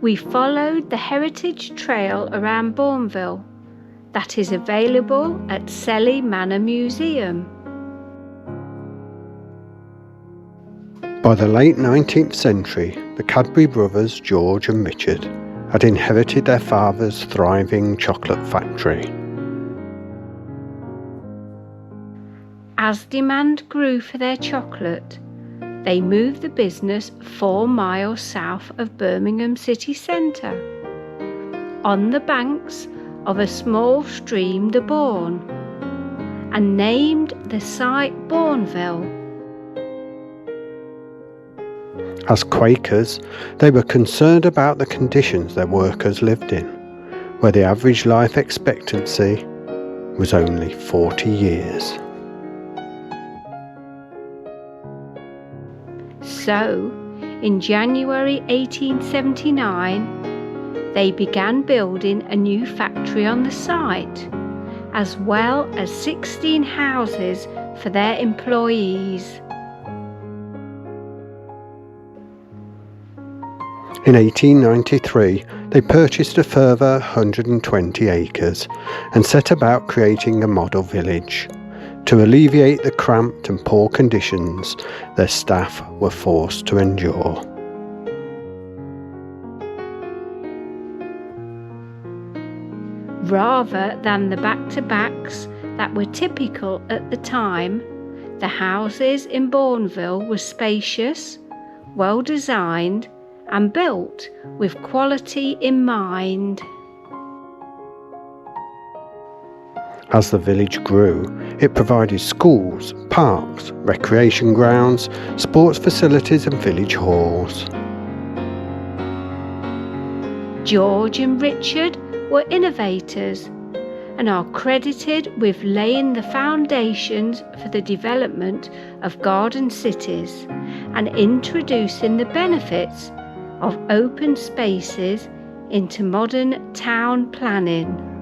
we followed the heritage trail around Bournville that is available at Selly Manor Museum. By the late 19th century, the Cadbury brothers, George and Richard, had inherited their father's thriving chocolate factory. As demand grew for their chocolate, they moved the business 4 miles south of Birmingham City Centre, on the banks of a small stream, the Bourne, and named the site Bournville. As Quakers, they were concerned about the conditions their workers lived in, where the average life expectancy was only 40 years. So, in January 1879, they began building a new factory on the site, as well as 16 houses for their employees. In 1893, they purchased a further 120 acres and set about creating a model village to alleviate the cramped and poor conditions their staff were forced to endure. Rather than the back-to-backs that were typical at the time, the houses in Bournville were spacious, well designed, and built with quality in mind. As the village grew, it provided schools, parks, recreation grounds, sports facilities and village halls. George and Richard were innovators and are credited with laying the foundations for the development of garden cities and introducing the benefits of open spaces into modern town planning.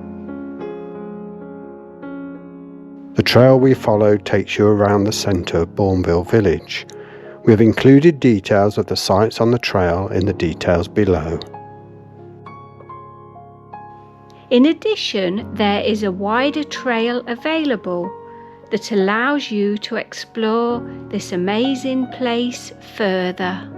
The trail we followed takes you around the centre of Bournville Village. We have included details of the sites on the trail in the details below. In addition, there is a wider trail available that allows you to explore this amazing place further.